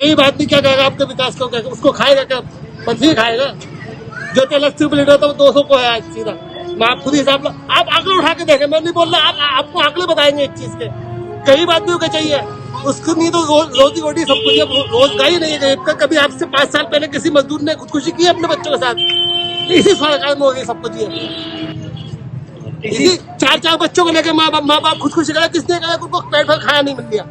गरीब आदमी क्या करेगा आपके विकास को? क्या उसको खाएगा? क्या पथरी खाएगा? जो तेल 80 रुपये लीटर था वो 200 को है सीधा। मैं आप खुद हिसाब आप आंकड़े उठा के देखें, मैं नहीं बोल रहा, आपको आंकड़े बताएंगे एक चीज के। गरीब आदमियों को चाहिए, उसको नहीं तो रोजी रोटी सब कुछ, रोजगार ही नहीं है गरीब का। कभी आपसे 5 साल पहले किसी मजदूर ने खुदकुशी की अपने बच्चों के साथ? इसी सरकार में हो गई सब कुछ। इसी 4 बच्चों को लेकर माँ बाप खुदकुशी करा, किसने करा? उनको पेट भर खाया नहीं मिल गया।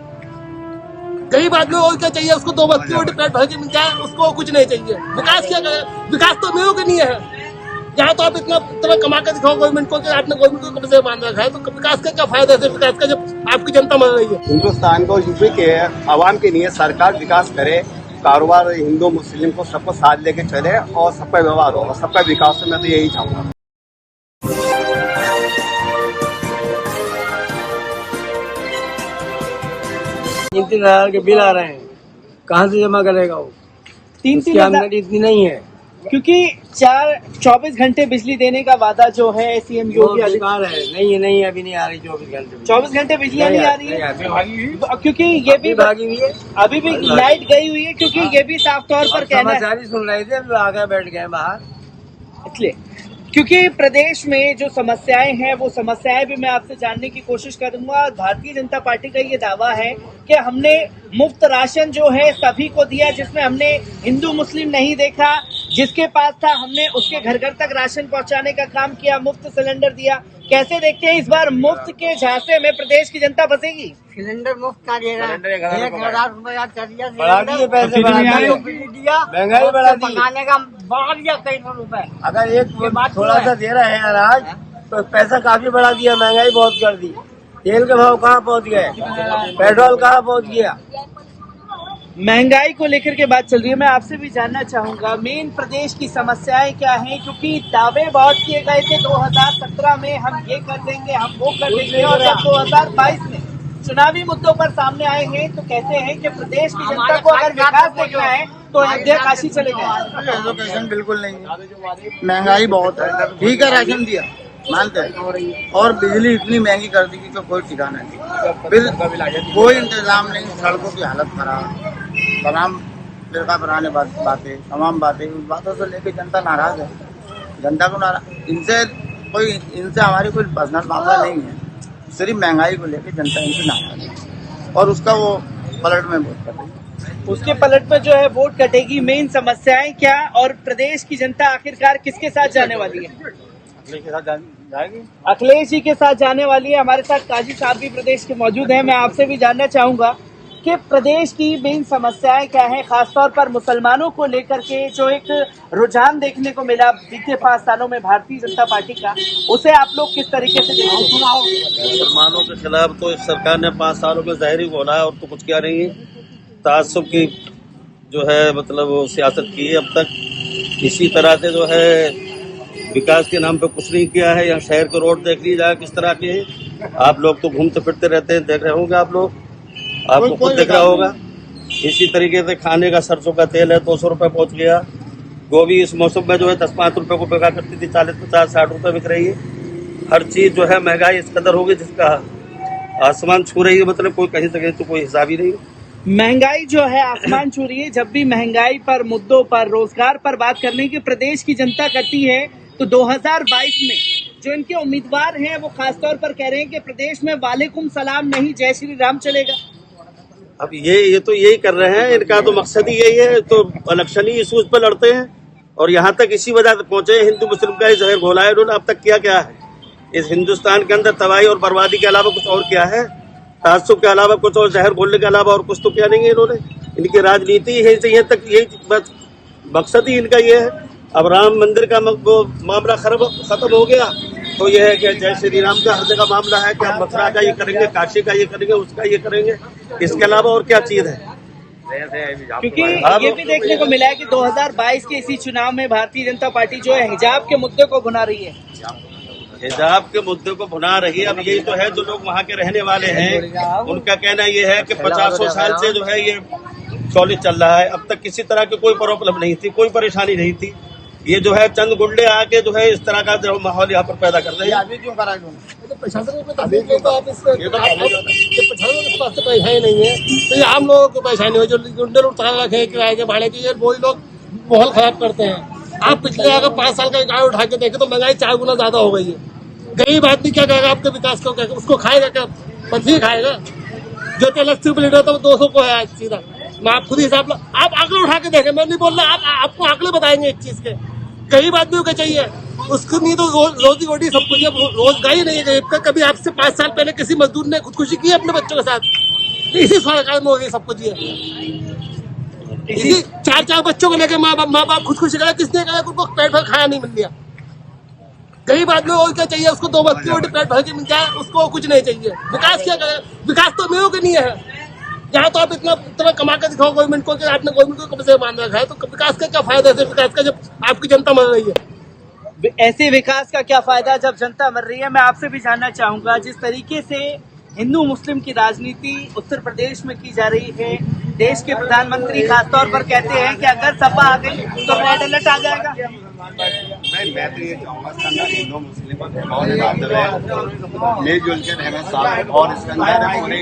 गरीब आदमी और क्या चाहिए? उसको 2 वक्त की रोटी पेट भर के मिल जाए, उसको कुछ नहीं चाहिए। विकास क्या करे? विकास तो मेरे को नहीं है। यहाँ तो आप इतना कमा कर दिखाओ गवर्नमेंट को कि आपने गवर्नमेंट को कब्जे बांध रखा है, तो विकास का क्या फायदा है? विकास का जब आपकी जनता मर रही है। हिंदुस्तान को, यूपी के आवाम के लिए सरकार विकास करे, कारोबार हिंदू मुस्लिम को सबको साथ लेके चले और सबका व्यवहार हो, सबका विकास हो। मैं तो यही चाहूंगा। तीन हजार के बिल आ रहे हैं, कहाँ से जमा करेगा वो? 3-3 आमदनी इतनी नहीं है, क्योंकि 24 घंटे बिजली देने का वादा जो है सीएम योगी आदित्यनाथ है। नहीं अभी नहीं आ रही 24 घंटे। 24 घंटे बिजली नहीं आ रही है, क्योंकि ये भी भागी हुई है। अभी भी लाइट गई हुई है, क्योंकि ये भी साफ तौर पर कहना है। समाचार ही सुन रहे थे, अभी आगे बैठ गए बाहर। इसलिए क्योंकि प्रदेश में जो समस्याएं हैं वो समस्याएं भी मैं आपसे जानने की कोशिश करूंगा। भारतीय जनता पार्टी का ये दावा है कि हमने मुफ्त राशन जो है सभी को दिया, जिसमें हमने हिंदू मुस्लिम नहीं देखा। जिसके पास था हमने उसके घर घर तक राशन पहुंचाने का काम किया, मुफ्त सिलेंडर दिया। कैसे देखते हैं इस बार मुफ्त के झांसे में प्रदेश की जनता फंसेगी? सिलेंडर मुफ्त का दे रहा है, 1,000 रुपया कर दिया, बढ़ा दिए पैसे, बढ़ा दिया, महंगाई बढ़ा दी, पकाने का बढ़ा दिया कई सौ रुपए। अगर एक थोड़ा सा दे रहे हैं अनाज तो पैसा काफी बढ़ा दिया, महंगाई बहुत कर दी। तेल के भाव कहाँ पहुँच गए, पेट्रोल कहाँ पहुँच गया? महंगाई को लेकर के बात चल रही है। मैं आपसे भी जानना चाहूंगा मेन प्रदेश की समस्याएं क्या हैं, क्योंकि दावे बहुत किए गए थे 2017 में हम ये कर देंगे, हम वो कर देंगे, और जब 2022 में चुनावी मुद्दों पर सामने आए हैं तो कहते हैं कि प्रदेश की जनता को अगर विकास देखना है तो अयोध्या काशी चले गए। एजुकेशन बिल्कुल नहीं है, महंगाई बहुत है। ठीक है, राशन दिया मानते हैं, और बिजली इतनी महंगी कर दी कि कोई ठिकाना नहीं, बिल कोई इंतजाम नहीं, सड़कों की हालत खराब, तमाम फिरका पुराने बातें, तमाम बातें, उस बातों से लेकर जनता नाराज है। जनता को नाराज, इनसे हमारी कोई पर्सनल मामला नहीं है, सिर्फ महंगाई को लेकर जनता इनसे नाराज है और उसका वो पलट में वोट कर रही है। उसके पलट पर जो है वोट कटेगी। मेन समस्याएं क्या, और प्रदेश की जनता आखिरकार किसके साथ जाने वाली है? अखिलेश के साथ जाएगी, अखिलेश जी के साथ जाने वाली है। हमारे साथ काजी साहब भी प्रदेश के मौजूद हैं। मैं आपसे भी जानना चाहूंगा कि प्रदेश की मेन समस्याएं क्या हैं, खासतौर पर मुसलमानों को लेकर के जो एक रुझान देखने को मिला बीते 5 सालों में भारतीय जनता पार्टी का, उसे आप लोग किस तरीके से देखते हैं? मुसलमानों के खिलाफ तो इस सरकार ने 5 सालों में ज़ाहिर ही बोला है, और तो कुछ क्या नहीं है। तासुब की जो है मतलब वो सियासत की है अब तक। इसी तरह से जो है विकास के नाम पे कुछ नहीं किया है। यहाँ शहर के रोड देख लीजिए किस तरह के हैं। आप लोग तो घूमते फिरते रहते हैं, देख रहे होंगे आप लोग, आपको खुद दिख रहा होगा। इसी तरीके से खाने का सरसों का तेल है 200 रुपये पहुंच गया। गोभी इस मौसम में जो है 10-5 रुपये को बिका करती थी, 40-50-60 रुपये बिक रही है। हर चीज जो है महंगाई इस कदर होगी जिसका आसमान छू रही है, मतलब कोई कहीं से कहीं तो कोई हिसाब ही नहीं। महंगाई जो है आसमान छू रही है। जब भी महंगाई पर, मुद्दों पर, रोजगार पर बात करने की प्रदेश की जनता करती है तो 2022 में जो इनके उम्मीदवार हैं वो खासतौर पर कह रहे हैं कि प्रदेश में वालेकुम सलाम नहीं, जय श्री राम चलेगा। अब ये तो यही कर रहे हैं, इनका तो मकसद ही यही है, तो इलेक्शन ही इशूज पर लड़ते हैं और यहाँ तक इसी वजह से पहुंचे। हिंदू मुस्लिम का ही जहर घोला है इन्होंने। अब तक किया क्या है इस हिंदुस्तान के अंदर? तबाही और बर्बादी के अलावा कुछ और क्या है? तासुब के अलावा कुछ और, जहर घोलने के अलावा और कुछ तो क्या नहीं है इन्होंने। इनकी राजनीति है यहाँ तक, यही बस मकसद ही इनका ये है। अब राम मंदिर का मामला खत्म हो गया तो यह है कि जय श्री राम का हर जगह मामला है कि हम मथुरा का ये करेंगे, काशी का ये करेंगे, उसका ये करेंगे। इसके अलावा और क्या चीज है? क्योंकि ये भी देखने को मिला है कि 2022 के इसी चुनाव में भारतीय जनता पार्टी जो है हिजाब के मुद्दे को भुना रही है। हिजाब के मुद्दे को भुना रही है। अब यही तो है, जो लोग वहाँ के रहने वाले हैं उनका कहना ये है कि 50 साल से जो है ये चौलीस चल रहा है, अब तक किसी तरह की कोई प्रॉब्लम नहीं थी, कोई परेशानी नहीं थी। ये जो है चंद गुंडे आके जो है इस तरह का जो माहौल यहाँ पर पैदा कर रहे हैं। अभी क्यों करा प्रशासन को तकलीफ नहीं तो आप इसको प्रशासन के पास तो पैसा ही नहीं है, तो ये आम लोगों को परेशानी हो जो गुंडे लोग ताला रखे किराए के भाड़े की, वही लोग माहौल खराब करते हैं। आप पिछले अगर 5 साल का गाँव उठा के देखे तो महंगाई 4 गुना ज्यादा हो गई है। गरीब आदमी क्या करेगा आपके विकास को, उसको खाएगा क्या, पथरी खाएगा। जो तेल 80 रुपये लीटर था वो 200 को है आज सीधा। मैं आप खुद हिसाब आप आंकड़े उठा के देखें, मैं नहीं बोल रहा, आपको आंकड़े बताएंगे एक चीज के। गरीब आदमियों को चाहिए, उसको नहीं तो रोजी रोटी सब कुछ, रोजगार ही नहीं है गरीब का। कभी आपसे 5 साल पहले किसी मजदूर ने खुदकुशी की अपने बच्चों के साथ? इसी सरकार में हो गई सब कुछ। इसी 4 बच्चों को लेकर माँ बाप खुदकुशी करा, किसने करा? उनको पेट भर खाया नहीं मिल गया। गरीब आदमी को क्या चाहिए? उसको 2 वक्त की रोटी पेट भर के मिल जाए, उसको कुछ नहीं चाहिए। विकास क्या करे? विकास तो मेरे के नहीं है। यहाँ तो आप इतना कमा कर दिखाओ गवर्नमेंट को कि आपने गवर्नमेंट को कब से मान रखा है, तो विकास का क्या फायदा है? विकास का जब आपकी जनता मर रही है। ऐसे विकास का क्या फायदा जब जनता मर रही है? मैं आपसे भी जानना चाहूंगा, जिस तरीके से हिंदू मुस्लिम की राजनीति उत्तर प्रदेश में की जा रही है, देश के प्रधानमंत्री खासतौर पर कहते हैं कि अगर सपा आ गई तो रेड अलर्ट आ जाएगा। मैं तो ये चाहूंगा इसके अंदर हिंदू मुस्लिम का भेदभाव मिलजुल के रहना साथ, और इसके अंदर पूरे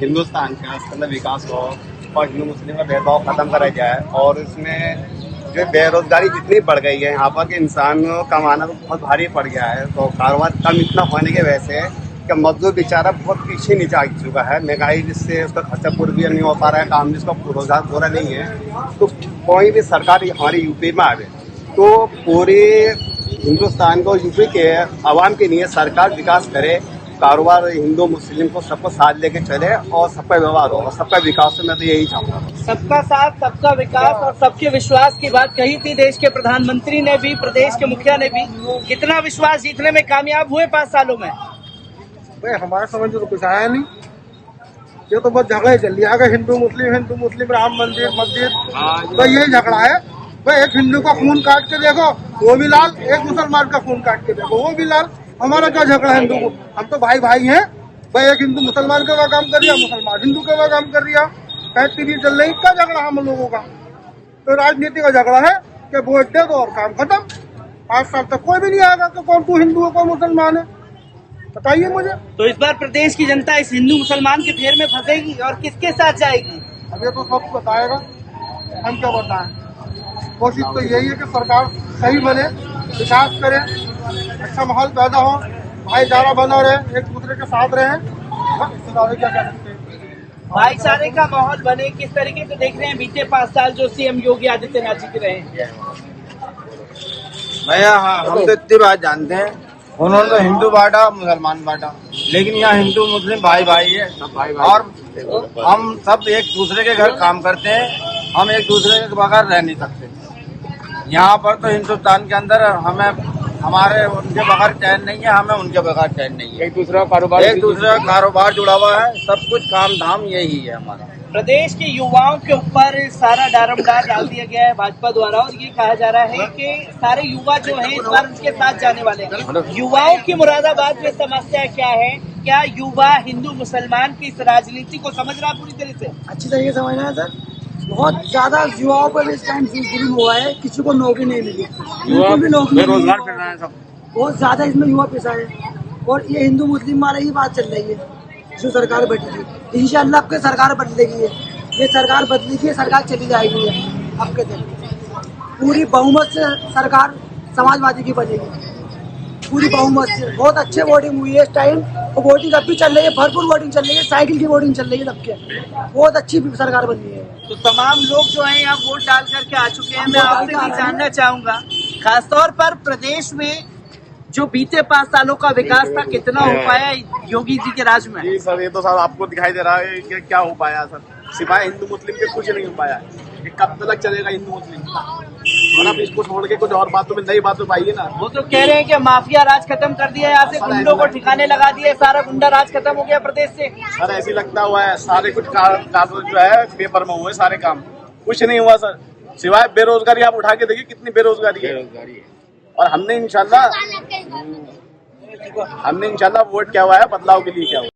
हिंदुस्तान का इसके अंदर विकास हो और हिंदू मुस्लिम का भेदभाव खत्म करा जाए। और इसमें जो बेरोजगारी जितनी बढ़ गई है, यहाँ पर के इंसान कमाना तो बहुत भारी पड़ गया है, तो कारोबार कम इतना होने की वजह से कि मजदूर बेचारा बहुत पीछे नीचे आ चुका है। महंगाई जिससे उसका खर्चा पूरा भी नहीं हो पा रहा है, काम जिसका रोजगार पूरा नहीं है। तो कोई भी सरकार हमारी यूपी में आवे तो पूरे हिंदुस्तान को, यूपी के आवाम के लिए सरकार विकास करे, कारोबार हिंदू मुस्लिम को सबको साथ लेके चले और सबका व्यवहार हो और सबका विकास हो। मैं तो यही चाहूंगा। सबका साथ, सबका विकास और सबके विश्वास की बात कही थी देश के प्रधानमंत्री ने भी, प्रदेश के मुखिया ने भी। कितना विश्वास जीतने में कामयाब हुए 5 सालों में? भाई हमारे समझ में तो कुछ आया नहीं, ये तो बहुत झगड़ा चल रही है। हिंदू मुस्लिम राम मंदिर मस्जिद, तो यही झगड़ा है। भाई एक हिंदू का खून काट के देखो वो भी लाल, एक मुसलमान का खून काट के देखो वो भी लाल। हमारा क्या झगड़ा है हिंदू को? हम तो भाई भाई हैं। भाई एक हिंदू मुसलमान का काम कर दिया, मुसलमान हिंदू का काम कर दिया, फैक्ट्री चल रही, क्या झगड़ा हम लोगों का? तो राजनीति का झगड़ा है कि वोट दे दो और काम खत्म। 5 साल तक कोई भी नहीं आएगा कि कौन तू हिंदू है कौन मुसलमान है, बताइए मुझे। तो इस बार प्रदेश की जनता इस हिंदू मुसलमान के फेर में फंसेगी और किसके साथ जाएगी? अब ये तो सब बताएगा, हम क्या बताएं। कोशिश तो यही है कि सरकार सही बने, विकास करे, अच्छा माहौल पैदा हो, भाईचारा बना रहे, एक दूसरे के साथ रहे। क्या कह सकते हैं? भाईचारे का माहौल बने। किस तरीके से देख रहे हैं बीते 5 साल जो सीएम योगी आदित्यनाथ जी के रहे हैं? भैया हम तो इतनी बात जानते हैं, उन्होंने तो हिंदू बांटा मुसलमान बांटा, लेकिन यहाँ हिंदू मुस्लिम भाई भाई है सब भाई। और हम सब एक दूसरे के घर काम करते हैं, हम एक दूसरे के बगैर रह नहीं सकते। यहाँ पर तो हिंदुस्तान के अंदर हमारे उनके बगैर चैन नहीं है, हमें उनके बगैर चैन नहीं है। एक दूसरे का कारोबार जुड़ा हुआ है, सब कुछ काम धाम यही है हमारा। प्रदेश के युवाओं के ऊपर सारा दारोमदार डाल दिया गया है भाजपा द्वारा, और ये कहा जा रहा है कि सारे युवा जो हैं इस बार उनके साथ जाने वाले हैं। युवाओं की मुरादाबाद में समस्या क्या है? क्या युवा हिंदू मुसलमान की इस राजनीति को समझ रहा पूरी तरह से? अच्छी तरीके से समझना है सर। बहुत ज्यादा युवाओं पर इस टाइम जुल्म हुआ है, किसी को नौकरी नहीं मिली, बिल्कुल भी नौकरी बेरोजगार फिर रहा है सब। बहुत ज्यादा इसमें युवा पिसा है, और ये हिंदू मुस्लिम वाले ही बात चल रही है जो सरकार बैठी थी। इंशाअल्लाह आपके सरकार बदलेगी, ये सरकार बदलेगी, सरकार चली जाएगी आपके दिन। पूरी बहुमत से सरकार समाजवादी की बनेगी, पूरी बहुमत से। बहुत अच्छे वोटिंग हुई है इस टाइम, और वोटिंग अब भी चल रही है, भरपूर वोटिंग चल रही है, साइकिल की वोटिंग चल रही है सबके। बहुत अच्छी सरकार बनी है। तो तमाम लोग जो हैं यहाँ वोट डाल करके आ चुके हैं। मैं आपसे भी जानना चाहूंगा, खासतौर पर प्रदेश में जो बीते 5 सालों का विकास था, कितना हो पाया योगी जी के राज में? जी सर, ये तो सर आपको दिखाई दे रहा है कि क्या हो पाया सर। सिवाय हिंदू मुस्लिम के कुछ नहीं हो पाया है। ये कब तक चलेगा हिंदू मुस्लिम? और आप इसको छोड़ के कुछ और बातों में नई बात तो पाइए ना। वो तो कह रहे हैं कि माफिया राज खत्म कर दिया, यहाँ से गुंडों को ठिकाने लगा दिए, सारा गुंडा राज खत्म हो गया प्रदेश से। सर ऐसी लगता हुआ है, सारे कुछ काम जो है पेपर में हुए, सारे काम कुछ नहीं हुआ सर। सिवाय बेरोजगारी आप उठा के देखिए कितनी बेरोजगारी है। और हमने इंशाल्लाह वोट क्या हुआ है बदलाव के लिए क्या हुआ।